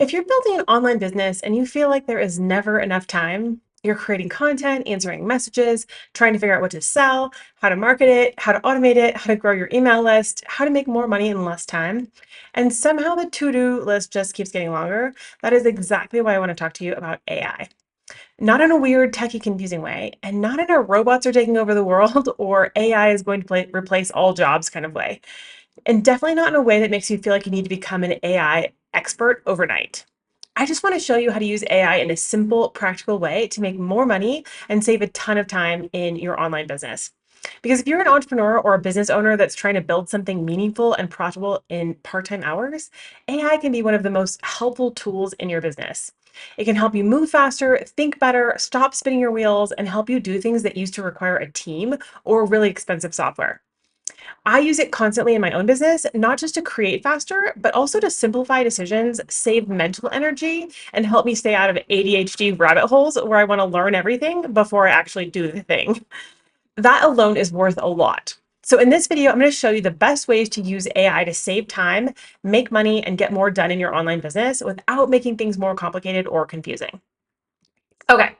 If you're building an online business and you feel like there is never enough time, you're creating content, answering messages, trying to figure out what to sell, how to market it, how to automate it, how to grow your email list, how to make more money in less time, and somehow the to-do list just keeps getting longer, that is exactly why I want to talk to you about AI. Not in a weird, techie, confusing way, and not in a robots are taking over the world or AI is going to replace all jobs kind of way. And definitely not in a way that makes you feel like you need to become an AI expert overnight. I just want to show you how to use AI in a simple, practical way to make more money and save a ton of time in your online business. Because if you're an entrepreneur or a business owner that's trying to build something meaningful and profitable in part-time hours, AI can be one of the most helpful tools in your business. It can help you move faster, think better, stop spinning your wheels, and help you do things that used to require a team or really expensive software. I use it constantly in my own business, not just to create faster, but also to simplify decisions, save mental energy, and help me stay out of ADHD rabbit holes where I want to learn everything before I actually do the thing. That alone is worth a lot. So in this video, I'm going to show you the best ways to use AI to save time, make money, and get more done in your online business without making things more complicated or confusing. Okay,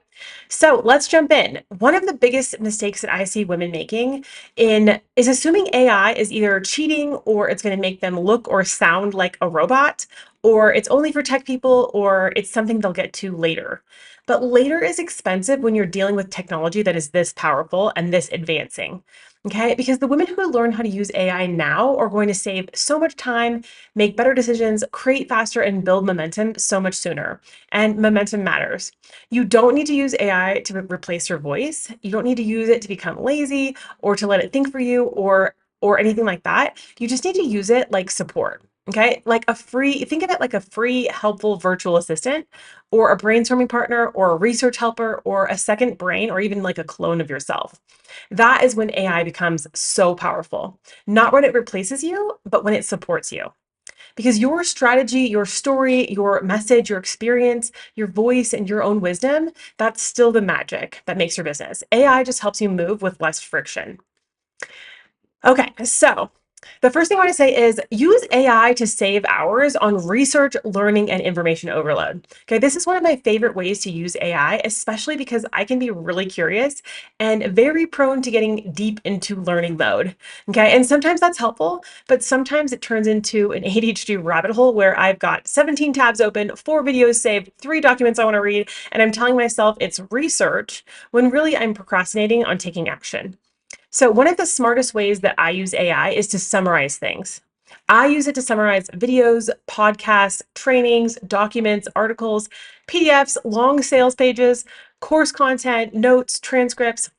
so let's jump in. One of the biggest mistakes that I see women making is assuming AI is either cheating or it's going to make them look or sound like a robot, or it's only for tech people, or it's something they'll get to later. But later is expensive when you're dealing with technology that is this powerful and this advancing. Okay, because the women who learn how to use AI now are going to save so much time, make better decisions, create faster, and build momentum so much sooner. And momentum matters. You don't need to use AI to replace your voice. You don't need to use it to become lazy or to let it think for you or anything like that. You just need to use it like support. Okay? Like a free, think of it like a free, helpful virtual assistant or a brainstorming partner or a research helper or a second brain or even like a clone of yourself. That is when AI becomes so powerful. Not when it replaces you, but when it supports you. Because your strategy, your story, your message, your experience, your voice, and your own wisdom, that's still the magic that makes your business. AI just helps you move with less friction. Okay, so the first thing I want to say is use AI to save hours on research, learning, and information overload. Okay, this is one of my favorite ways to use AI, especially because I can be really curious and very prone to getting deep into learning mode. Okay, and sometimes that's helpful, but sometimes it turns into an ADHD rabbit hole where I've got 17 tabs open, 4 videos saved, 3 documents I want to read, and I'm telling myself it's research when really I'm procrastinating on taking action. So one of the smartest ways that I use AI is to summarize things. I use it to summarize videos, podcasts, trainings, documents, articles, PDFs, long sales pages, course content, notes, transcripts.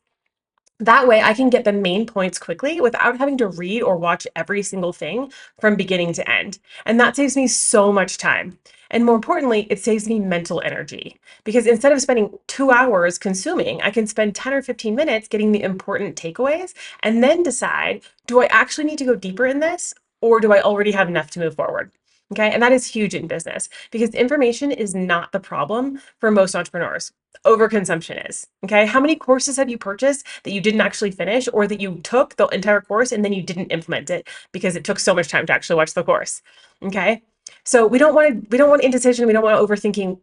That way I can get the main points quickly without having to read or watch every single thing from beginning to end. And that saves me so much time. And more importantly, it saves me mental energy because instead of spending 2 hours consuming, I can spend 10 or 15 minutes getting the important takeaways and then decide, do I actually need to go deeper in this or do I already have enough to move forward? Okay. And that is huge in business because information is not the problem for most entrepreneurs. Overconsumption is. Okay. How many courses have you purchased that you didn't actually finish or that you took the entire course and then you didn't implement it because it took so much time to actually watch the course? Okay. So we don't want indecision. We don't want overthinking.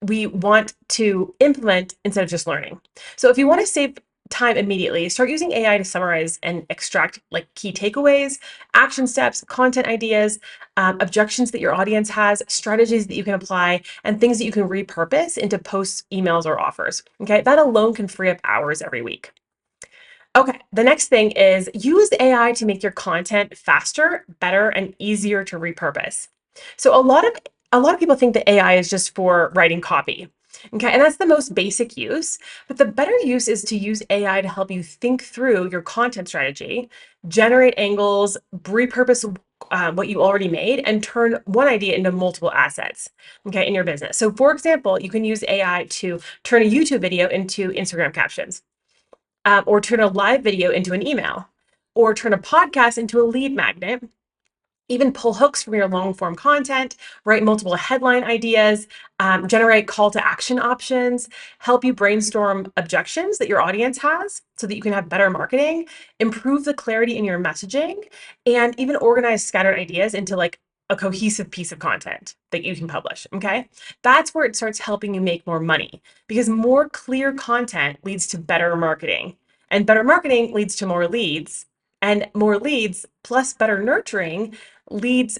We want to implement instead of just learning. So if you want to save time immediately, start using AI to summarize and extract like key takeaways, action steps, content ideas, objections that your audience has, strategies that you can apply, and things that you can repurpose into posts, emails, or offers. Okay, that alone can free up hours every week. Okay, the next thing is use AI to make your content faster, better, and easier to repurpose. So a lot of people think that AI is just for writing copy. Okay, and that's the most basic use, but the better use is to use AI to help you think through your content strategy, generate angles, repurpose what you already made, and turn one idea into multiple assets, okay, in your business. So for example, you can use AI to turn a YouTube video into Instagram captions or turn a live video into an email, or turn a podcast into a lead magnet, even pull hooks from your long form content, write multiple headline ideas, generate call to action options, help you brainstorm objections that your audience has so that you can have better marketing, improve the clarity in your messaging, and even organize scattered ideas into like a cohesive piece of content that you can publish. Okay. That's where it starts helping you make more money because more clear content leads to better marketing, and better marketing leads to more leads, and more leads plus better nurturing leads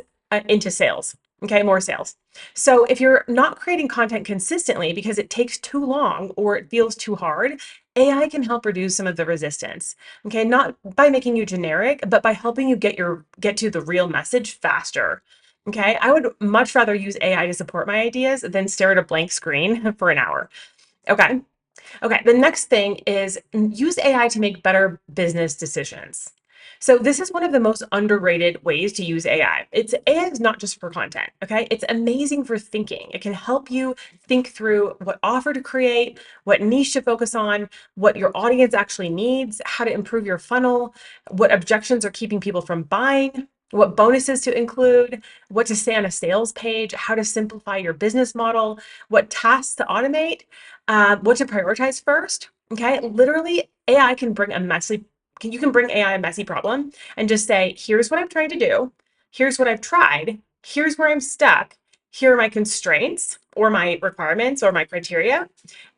into sales. Okay. More sales. So if you're not creating content consistently because it takes too long or it feels too hard, AI can help reduce some of the resistance. Okay, not by making you generic, but by helping you get to the real message faster. Okay, I would much rather use AI to support my ideas than stare at a blank screen for an hour. Okay. Okay, the next thing is use AI to make better business decisions. So this is one of the most underrated ways to use AI. AI is not just for content, okay? It's amazing for thinking. It can help you think through what offer to create, what niche to focus on, what your audience actually needs, how to improve your funnel, what objections are keeping people from buying, what bonuses to include, what to say on a sales page, how to simplify your business model, what tasks to automate, what to prioritize first. Okay, literally, AI can bring a messy. You can bring AI a messy problem and just say, "Here's what I'm trying to do. Here's what I've tried. Here's where I'm stuck. Here are my constraints or my requirements or my criteria,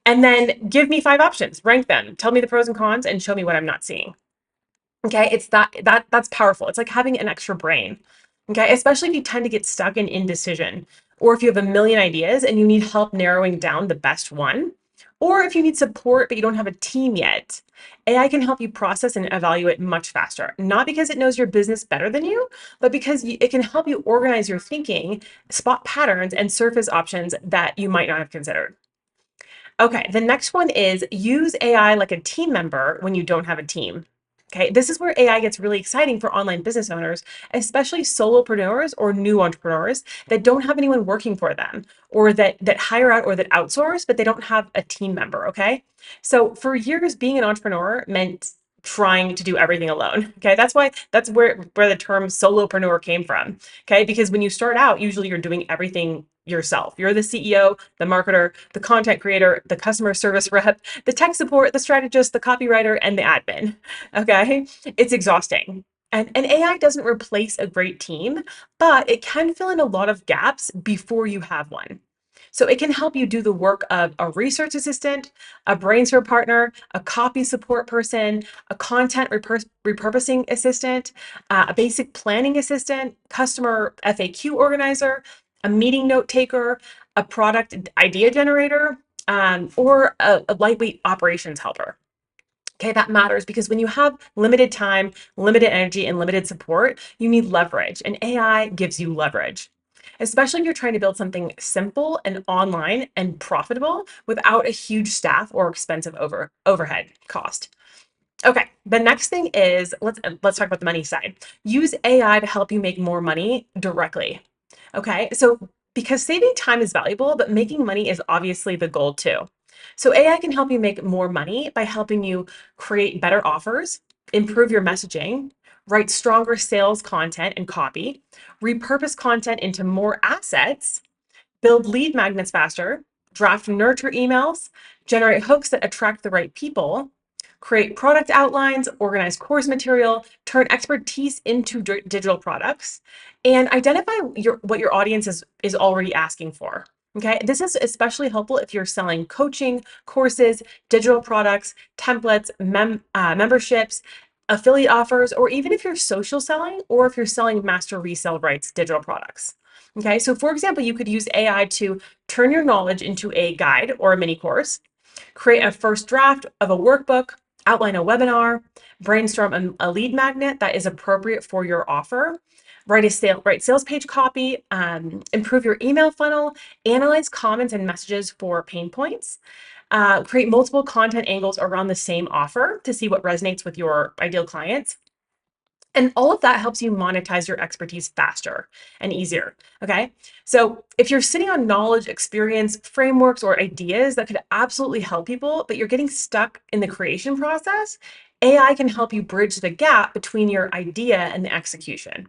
and then give me 5 options. Rank them. Tell me the pros and cons, and show me what I'm not seeing." Okay, it's that's powerful. It's like having an extra brain. Okay, especially if you tend to get stuck in indecision, or if you have a million ideas and you need help narrowing down the best one, or if you need support but you don't have a team yet. AI can help you process and evaluate much faster, not because it knows your business better than you, but because it can help you organize your thinking, spot patterns, and surface options that you might not have considered. Okay, the next one is use AI like a team member when you don't have a team. Okay, this is where AI gets really exciting for online business owners, especially solopreneurs or new entrepreneurs that don't have anyone working for them, or that hire out or that outsource, but they don't have a team member. Okay, so for years, being an entrepreneur meant trying to do everything alone. Okay, that's where the term solopreneur came from. Okay, because when you start out, usually you're doing everything yourself. You're the CEO, the marketer, the content creator, the customer service rep, the tech support, the strategist, the copywriter, and the admin. Okay. It's exhausting. And AI doesn't replace a great team, but it can fill in a lot of gaps before you have one. So it can help you do the work of a research assistant, a brainstorm partner, a copy support person, a content repurposing assistant, a basic planning assistant, customer FAQ organizer, a meeting note taker, a product idea generator, or a lightweight operations helper. Okay, that matters because when you have limited time, limited energy, and limited support, you need leverage, and AI gives you leverage. Especially if you're trying to build something simple and online and profitable without a huge staff or expensive overhead cost. Okay, the next thing is let's talk about the money side. Use AI to help you make more money directly. Okay, so because saving time is valuable, but making money is obviously the goal too. So AI can help you make more money by helping you create better offers, improve your messaging, write stronger sales content and copy, repurpose content into more assets, build lead magnets faster, draft nurture emails, generate hooks that attract the right people, create product outlines, organize course material, turn expertise into digital products, and identify what your audience is already asking for. Okay, this is especially helpful if you're selling coaching, courses, digital products, templates, memberships, affiliate offers, or even if you're social selling or if you're selling master resale rights digital products. Okay, so for example, you could use AI to turn your knowledge into a guide or a mini course, create a first draft of a workbook, outline a webinar, brainstorm a lead magnet that is appropriate for your offer, write sales page copy, improve your email funnel, analyze comments and messages for pain points, create multiple content angles around the same offer to see what resonates with your ideal clients. And all of that helps you monetize your expertise faster and easier. Okay. So if you're sitting on knowledge, experience, frameworks, or ideas that could absolutely help people, but you're getting stuck in the creation process, AI can help you bridge the gap between your idea and the execution.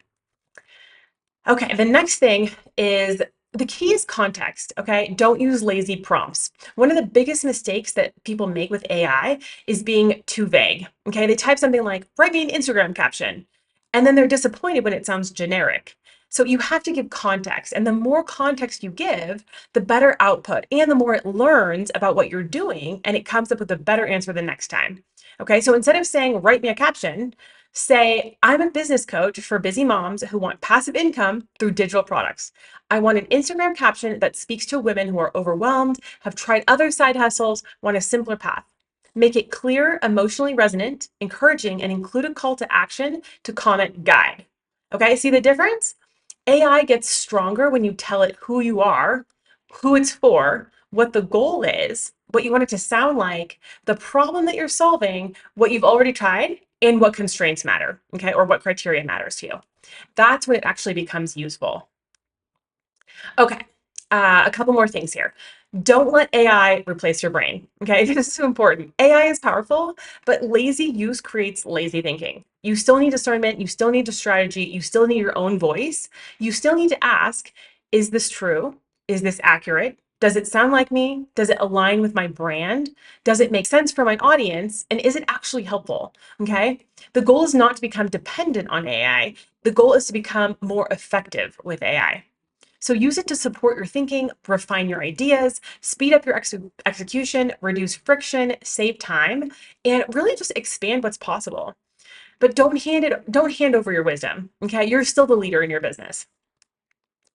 Okay, the next thing is the key is context. Okay, don't use lazy prompts. One of the biggest mistakes that people make with AI is being too vague. Okay, they type something like, write me an Instagram caption, and then they're disappointed when it sounds generic. So you have to give context. And the more context you give, the better output and the more it learns about what you're doing and it comes up with a better answer the next time. Okay. So instead of saying, write me a caption, say, I'm a business coach for busy moms who want passive income through digital products. I want an Instagram caption that speaks to women who are overwhelmed, have tried other side hustles, want a simpler path. Make it clear, emotionally resonant, encouraging, and include a call to action to comment guide. Okay, see the difference? AI gets stronger when you tell it who you are, who it's for, what the goal is, what you want it to sound like, the problem that you're solving, what you've already tried, and what constraints matter, okay, or what criteria matters to you. That's when it actually becomes useful. Okay, a couple more things here. Don't let AI replace your brain. Okay, this is so important. AI is powerful, but lazy use creates lazy thinking. You still need discernment, you still need a strategy, you still need your own voice. You still need to ask, is this true? Is this accurate? Does it sound like me? Does it align with my brand? Does it make sense for my audience? And is it actually helpful? Okay, the goal is not to become dependent on AI. The goal is to become more effective with AI. So use it to support your thinking, refine your ideas, speed up your execution, reduce friction, save time, and really just expand what's possible. But don't hand over your wisdom. Okay? You're still the leader in your business.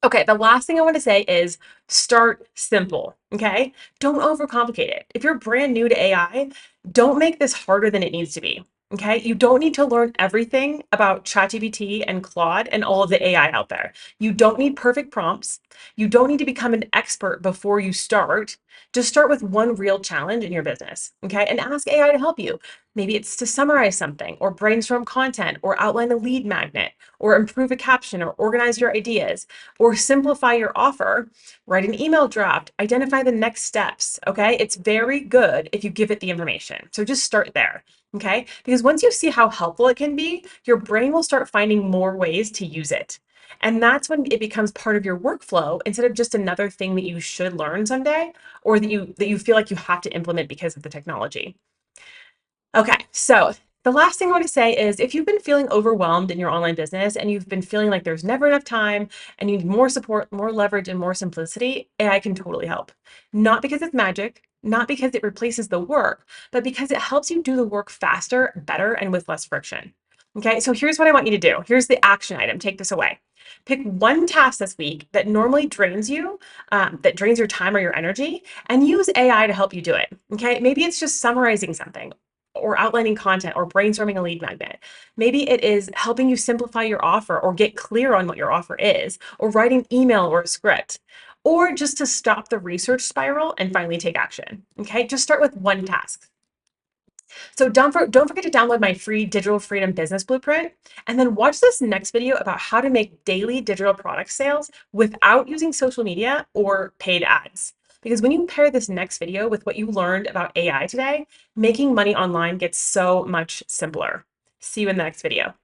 Okay, the last thing I want to say is start simple. Okay? Don't overcomplicate it. If you're brand new to AI, don't make this harder than it needs to be. Okay? You don't need to learn everything about ChatGPT and Claude and all of the AI out there. You don't need perfect prompts. You don't need to become an expert before you start. Just start with one real challenge in your business. Okay? And ask AI to help you. Maybe it's to summarize something or brainstorm content or outline a lead magnet or improve a caption or organize your ideas or simplify your offer, write an email draft, identify the next steps. Okay. It's very good if you give it the information. So just start there. Okay. Because once you see how helpful it can be, your brain will start finding more ways to use it. And that's when it becomes part of your workflow instead of just another thing that you should learn someday or that you feel like you have to implement because of the technology. Okay, so the last thing I want to say is if you've been feeling overwhelmed in your online business and you've been feeling like there's never enough time and you need more support, more leverage, and more simplicity, AI can totally help. Not because it's magic, not because it replaces the work, but because it helps you do the work faster, better, and with less friction. Okay, so here's what I want you to do. Here's the action item. Take this away. Pick one task this week that normally drains you, that drains your time or your energy, and use AI to help you do it. Okay, maybe it's just summarizing something or outlining content or brainstorming a lead magnet. Maybe it is helping you simplify your offer or get clear on what your offer is, or write an email or a script, or just to stop the research spiral and finally take action. Okay, just start with one task. So don't forget to download my free Digital Freedom Business Blueprint, and then watch this next video about how to make daily digital product sales without using social media or paid ads. Because when you pair this next video with what you learned about AI today, making money online gets so much simpler. See you in the next video.